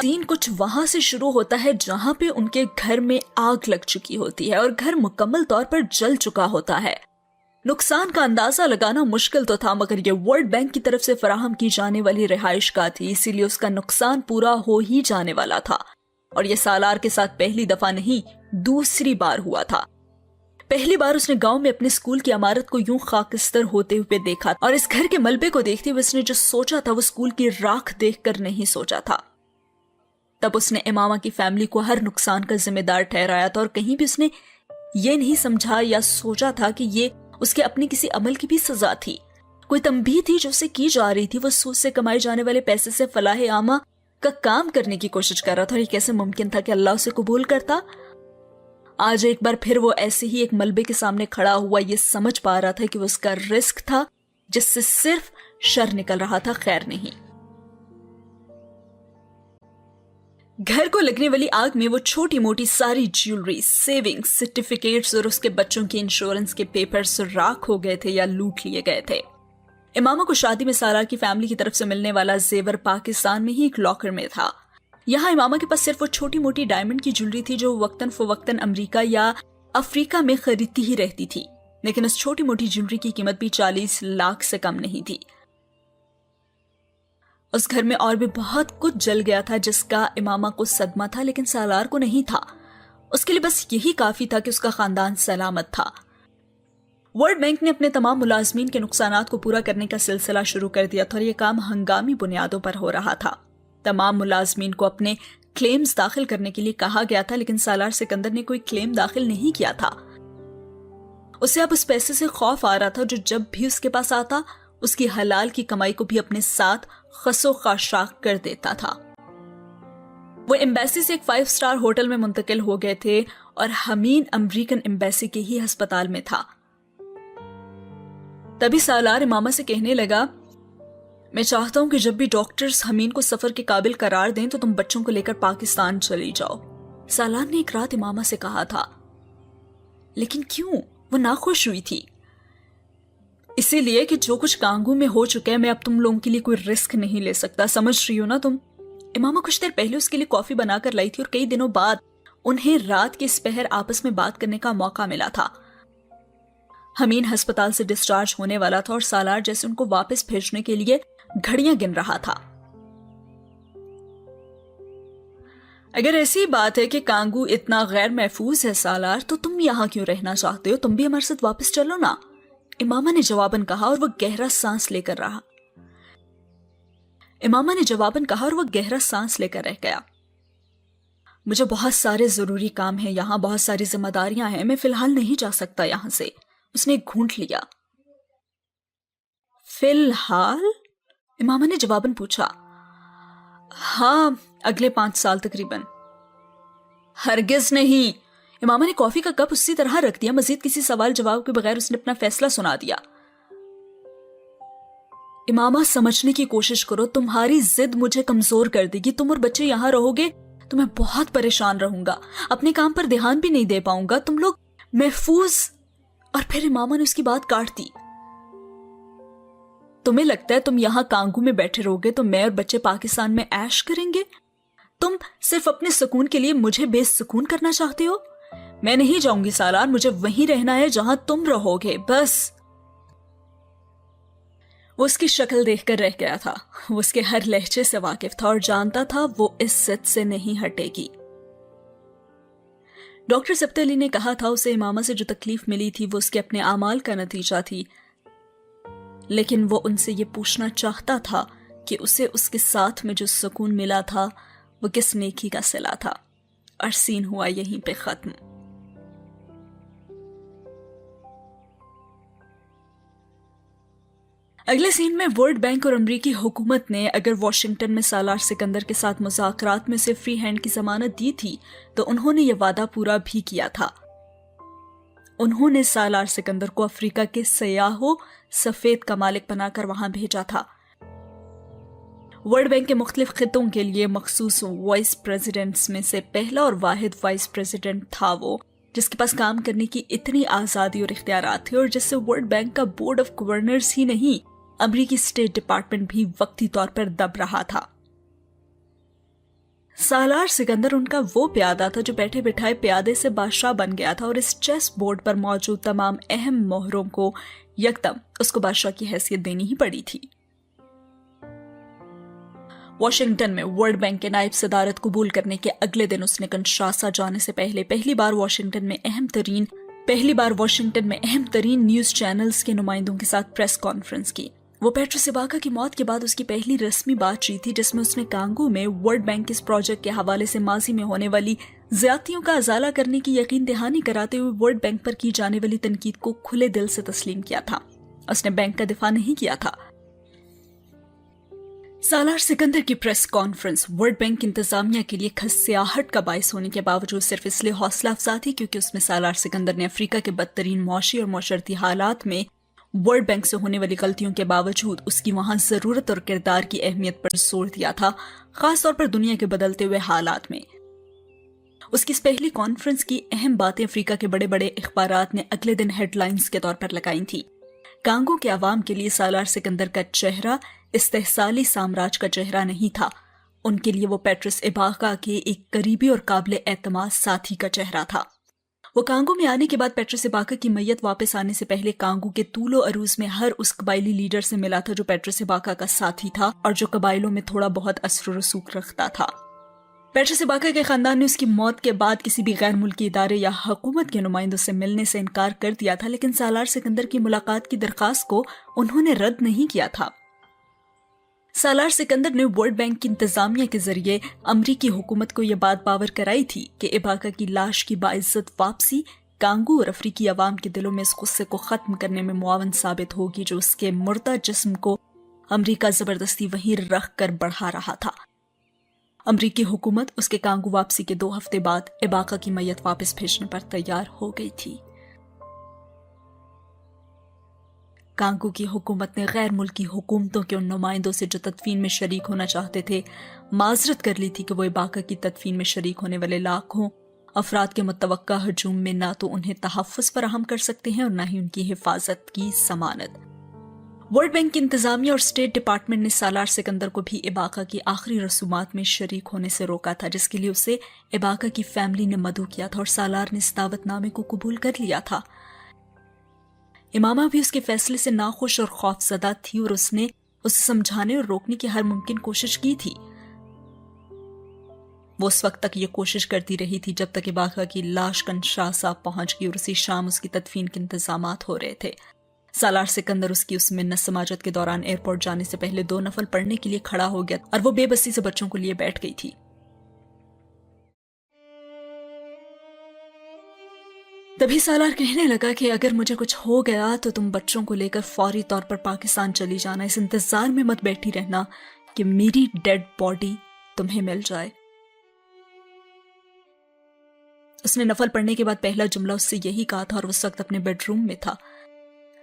Scene कुछ वहां से शुरू होता है जहां पे उनके घर में आग लग चुकी होती है और घर मुकम्मल तौर पर जल चुका होता है। नुकसान का अंदाजा लगाना मुश्किल तो था, मगर ये वर्ल्ड बैंक की तरफ से फराहम की जाने वाली रिहाइश गाह थी, इसीलिए उसका नुकसान पूरा हो ही जाने वाला था। और ये सालार के साथ पहली दफा नहीं, दूसरी बार हुआ था। पहली बार उसने गांव में अपने स्कूल की इमारत को यूं खाकिस्तर होते हुए देखा और इस घर के मलबे को देखते हुए उसने जो सोचा था वो स्कूल की राख देखकर नहीं सोचा था। तब उसने इमामा की फैमिली को हर नुकसान का जिम्मेदार ठहराया था और कहीं भी उसने ये नहीं समझा या सोचा था कि ये उसके अपने किसी अमल की भी सजा थी, कोई तंबीह थी जो उसे की जा रही थी। वो सूद से कमाए जाने वाले पैसे से फलाह आमा का काम करने की कोशिश कर रहा था और ये कैसे मुमकिन था कि अल्लाह उसे कबूल करता। आज एक बार फिर वो ऐसे ही एक मलबे के सामने खड़ा हुआ ये समझ पा रहा था कि वो उसका रिस्क था जिससे सिर्फ शर निकल रहा था, खैर नहीं। घर को लगने वाली आग में वो छोटी मोटी सारी ज्वेलरी, सेविंग्स, सर्टिफिकेट्स और उसके बच्चों के इंश्योरेंस के पेपर्स राख हो गए थे या लूट लिए गए थे। इमामा को शादी में सालार की फैमिली की तरफ से मिलने वाला जेवर पाकिस्तान में ही एक लॉकर में था। यहाँ इमामा के पास सिर्फ वो छोटी मोटी डायमंड की ज्वेलरी थी जो वक्तन फवक्तन अमेरिका या अफ्रीका में खरीदती ही रहती थी, लेकिन उस छोटी मोटी ज्वेलरी की कीमत भी 40 लाख से कम नहीं थी। उस घर में और भी बहुत कुछ जल गया था जिसका इमामा को सदमा था, लेकिन सालार को नहीं था। उसके लिए बस यही काफी था कि उसका खानदान सलामत था। वर्ल्ड बैंक ने अपने तमाम मुलाजमीन के नुकसानात को पूरा करने का सिलसिला शुरू कर दिया था और यह काम हंगामी बुनियादों पर हो रहा था। तमाम मुलाजमीन को अपने क्लेम्स दाखिल करने के लिए कहा गया था, लेकिन सालार सिकंदर ने कोई क्लेम दाखिल नहीं किया था। उसे अब उस पैसे से खौफ आ रहा था जो जब भी उसके पास आता उसकी हलाल की कमाई को भी अपने साथ खसो खाशाक कर देता था। वो एम्बेसी से एक 5 स्टार होटल में मुंतकिल हो गए थे और हमीन अमेरिकन एम्बेसी के ही अस्पताल में था। तभी सालार इमामा से कहने लगा, मैं चाहता हूं कि जब भी डॉक्टर्स हमीन को सफर के काबिल करार दें तो तुम बच्चों को लेकर पाकिस्तान चली जाओ। सालार ने एक रात इमामा से कहा था, लेकिन क्यों? वो नाखुश हुई थी। इसीलिए कि जो कुछ कांगू में हो चुका है मैं अब तुम लोगों के लिए कोई रिस्क नहीं ले सकता, समझ रही हो ना तुम? इमामा कुछ देर पहले उसके लिए कॉफी बनाकर लाई थी और कई दिनों बाद उन्हें रात के इस पहर आपस में बात करने का मौका मिला था। हमीन अस्पताल से डिस्चार्ज होने वाला था और सालार जैसे उनको वापस भेजने के लिए घड़ियां गिन रहा था। अगर ऐसी बात है कि कांगू इतना गैर महफूज है सालार, तो तुम यहां क्यों रहना चाहते हो? तुम भी हमारे साथ वापस चलो ना, इमामा ने जवाबन कहा और वह गहरा सांस लेकर रहा। इमामा ने जवाबन कहा और वह गहरा सांस लेकर रह गया। मुझे बहुत सारे जरूरी काम हैं यहां, बहुत सारी जिम्मेदारियां हैं, मैं फिलहाल नहीं जा सकता यहां से। उसने एक घूंट लिया। फिलहाल? इमामा ने जवाबन पूछा। हाँ, अगले 5 साल तकरीबन। हरगिज नहीं। इमामा ने कॉफी का कप उसी तरह रख दिया। मजीद किसी सवाल जवाब के बगैर उसने अपना फैसला सुना दिया। इमामा, समझने की कोशिश करो, तुम्हारी जिद मुझे कमजोर कर देगी। तुम और बच्चे यहां रहोगे तो मैं बहुत परेशान रहूंगा, अपने काम पर ध्यान भी नहीं दे पाऊंगा। तुम लोग महफूज। और फिर इमामा ने उसकी बात काट दी। तुम्हें लगता है तुम यहां कांगू में बैठे रहोगे तो मैं और बच्चे पाकिस्तान में ऐश करेंगे? तुम सिर्फ अपने सुकून के लिए मुझे बेसुकून करना चाहते हो? मैं नहीं जाऊंगी सालार, मुझे वहीं रहना है जहां तुम रहोगे, बस। वो उसकी शक्ल देखकर रह गया था। वो उसके हर लहजे से वाकिफ था और जानता था वो इस जिद से नहीं हटेगी। डॉक्टर सब्त अली ने कहा था उसे इमामा से जो तकलीफ मिली थी वो उसके अपने आमाल का नतीजा थी, लेकिन वो उनसे ये पूछना चाहता था कि उसे उसके साथ में जो सुकून मिला था वो किस नेकी का सिला था। और सीन हुआ यहीं पे खत्म। अगले सीन में वर्ल्ड बैंक और अमरीकी हुकूमत ने अगर वॉशिंगटन में सालार सिकंदर के साथ मुज़ाकरात में से फ्री हैंड की जमानत दी थी तो उन्होंने यह वादा पूरा भी किया था। उन्होंने सालार सिकंदर को अफ्रीका के सयाहो सफेद का मालिक बनाकर वहां भेजा था। वर्ल्ड बैंक के मुख्तलिफ खितों के लिए मखसूस वाइस प्रेसिडेंट्स में से पहला और वाहिद वाइस प्रेसिडेंट था वो जिसके पास काम करने की इतनी आजादी और इख्तियारात थे और जिससे वर्ल्ड बैंक का बोर्ड ऑफ गवर्नर्स ही नहीं अमरीकी स्टेट डिपार्टमेंट भी वक्ती तौर पर दब रहा था। सालार सिकंदर उनका वो प्यादा था जो बैठे बिठाए प्यादे से बादशाह बन गया था और इस चेस बोर्ड पर मौजूद तमाम अहम मोहरों को यकदम उसको बादशाह की हैसियत देनी ही पड़ी थी। वॉशिंगटन में वर्ल्ड बैंक के नायब सदारत कबूल करने के अगले दिन उसने कंशासा जाने से पहले पहली बार वॉशिंगटन में अहम तरीन न्यूज चैनल्स के नुमाइंदों के साथ प्रेस कॉन्फ्रेंस की। वो पेट्रोस इबाका की मौत के बाद उसकी पहली रस्मी बातचीत थी जिसमें उसने कांगो में वर्ल्ड बैंक के इस प्रोजेक्ट के हवाले से माजी में होने वाली ज्यादतियों का अजाला करने की यकीन दहानी कराते हुए वर्ल्ड बैंक पर की जाने वाली तनकीद को खुले दिल से तस्लीम किया था। उसने बैंक का दिफा नहीं किया था। सालार सिकंदर की प्रेस कॉन्फ्रेंस वर्ल्ड बैंक इंतजामिया के लिए खसियाहट का बायस होने के बावजूद सिर्फ इसलिए हौसला अफजा थी क्योंकि उसमें सालार सिकंदर ने अफ्रीका के बदतरीन मुआशी और मुशरती हालात में वर्ल्ड बैंक से होने वाली गलतियों के बावजूद उसकी वहां जरूरत और किरदार की अहमियत पर जोर दिया था, खासतौर पर दुनिया के बदलते हुए हालात में। उसकी इस पहली कॉन्फ्रेंस की अहम बातें अफ्रीका के बड़े बड़े अखबारात ने अगले दिन हेडलाइंस के तौर पर लगाई थी। कांगो के अवाम के लिए सालार सिकंदर का चेहरा इस्तेहसाली साम्राज्य का चेहरा नहीं था, उनके लिए वो पेट्रोस इबाका के एक करीबी और काबिल एतमाद साथी का चेहरा था। वो कांगो में आने के बाद पेट्रोस इबाका की मैयत वापस आने से पहले कांगो के तूलो अरूज में हर उस कबायली लीडर से मिला था जो पेट्रोस इबाका का साथी था और जो कबाइलों में थोड़ा बहुत असर रसूख रखता था। पेट्रोस इबाका के खानदान ने उसकी मौत के बाद किसी भी गैर मुल्की इदारे या हुकूमत के नुमाइंदों से मिलने से इनकार कर दिया था, लेकिन सालार सिकंदर की मुलाकात की दरखास्त को उन्होंने रद्द नहीं किया था। सालार सिकंदर ने वर्ल्ड बैंक की इंतजामिया के जरिए अमरीकी हुकूमत को यह बात बावर कराई थी कि इबाका की लाश की बाइज्जत वापसी कांगो और अफ्रीकी अवाम के दिलों में इस गुस्से को खत्म करने में मुआवन साबित होगी जो उसके मुर्दा जिस्म को अमरीका जबरदस्ती वहीं रख कर बढ़ा रहा था। अमरीकी हुकूमत उसके कांगो वापसी के 2 हफ्ते बाद इबाका की मैयत वापस भेजने पर तैयार हो गई थी। कांगो की हुकूमत ने गैर मुल्की हुकूमतों के उन नुमाइंदों से जो तदफीन में शरीक होना चाहते थे माजरत कर ली थी कि वो इबाका की तदफीन में शरीक होने वाले लाखों अफराद के मुतवक्का हजूम में ना तो उन्हें तहफ़्फ़ुज़ फराहम कर सकते हैं और ना ही उनकी हिफाजत की जमानत। वर्ल्ड बैंक की इंतजामिया और स्टेट डिपार्टमेंट ने सालार सिकंदर को भी इबाका की आखिरी रसूमात में शरीक होने से रोका था, जिसके लिए उसे इबाका की फैमिली ने मदऊ किया था और सालार ने इस दावतनामे को कबूल कर लिया था। इमामा भी उसके फैसले से नाखुश और खौफजदा थी और उसने उसे समझाने और रोकने की हर मुमकिन कोशिश की थी। वो उस वक्त तक ये कोशिश करती रही थी जब तक इबाका की लाश कंशासा पहुंच गई और उसी शाम उसकी तदफीन के इंतजामात हो रहे थे। सालार सिकंदर उसकी उस मिन्नत समाजत के दौरान एयरपोर्ट जाने से पहले 2 नफल पढ़ने के लिए खड़ा हो गया और वो बेबसी से बच्चों को लिए बैठ गई थी। तभी सालार कहने लगा कि अगर मुझे कुछ हो गया तो तुम बच्चों को लेकर फौरी तौर पर पाकिस्तान चली जाना, इस इंतजार में मत बैठी रहना कि मेरी डेड बॉडी तुम्हें मिल जाए। उसने नफल पढ़ने के बाद पहला जुमला उससे यही कहा था और उस वक्त अपने बेडरूम में था।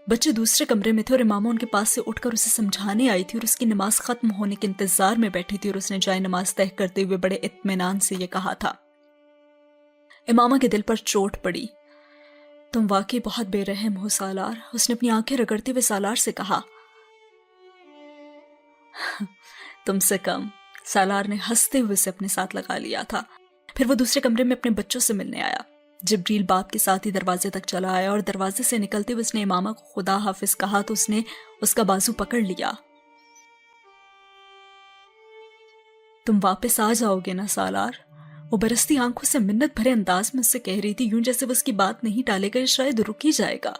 बच्चे दूसरे कमरे में थे और इमामा उनके पास से उठकर उसे समझाने आई थी और उसकी नमाज खत्म होने के इंतजार में बैठी थी और उसने जाए नमाज तय करते हुए बड़े इत्मीनान से यह कहा था। इमामा के दिल पर चोट पड़ी। तुम वाकई बहुत बेरहम हो सालार, उसने अपनी आंखें रगड़ते हुए सालार से कहा। तुमसे कम, सालार ने हंसते हुए से अपने साथ लगा लिया था। फिर वो दूसरे कमरे में अपने बच्चों से मिलने आया। जिब्रील बाप के साथ ही दरवाजे तक चला आया और दरवाजे से निकलते हुए उसने इमामा को खुदा हाफिज कहा तो उसने उसका बाजू पकड़ लिया। तुम वापस आ जाओगे ना सालार? वो बरसती आंखों से मिन्नत भरे अंदाज में उससे कह रही थी, यूं जैसे वो उसकी बात नहीं टालेगा या शायद रुक ही जाएगा।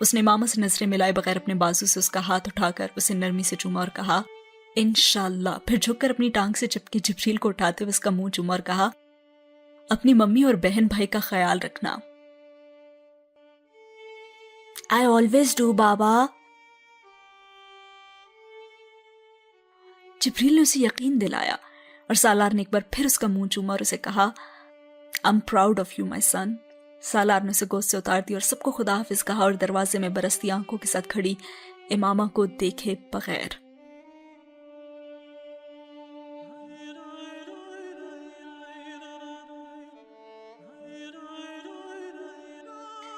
उसने इमामा से नजरें मिलाए बगैर अपने बाजू से उसका हाथ उठाकर उसे नरमी से चूमा और कहा इंशाल्लाह। फिर झुककर अपनी टांग से चिपके जिब्रील को उठाते हुए उसका मुंह चूमा और कहा अपनी मम्मी और बहन भाई का ख्याल रखना। आई ऑलवेज डू बाबा। जिब्रील ने उसे यकीन दिलाया और सालार ने एक बार फिर उसका मुंह चूमा और उसे कहा I am proud of you my son. Salar ने उसे गोद से उतार दिया और सबको खुदा हाफिज कहा और दरवाजे में बरसती आंखों के साथ खड़ी इमामा को देखे बगैर।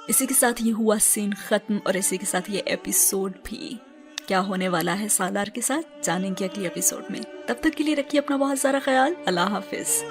इसी के साथ ये हुआ सीन खत्म और इसी के साथ ये एपिसोड भी। کیا ہونے والا ہے سالار کے ساتھ جانیں گے اگلی ایپیسوڈ میں. تب تک کے لیے رکھیے اپنا بہت سارا خیال. اللہ حافظ.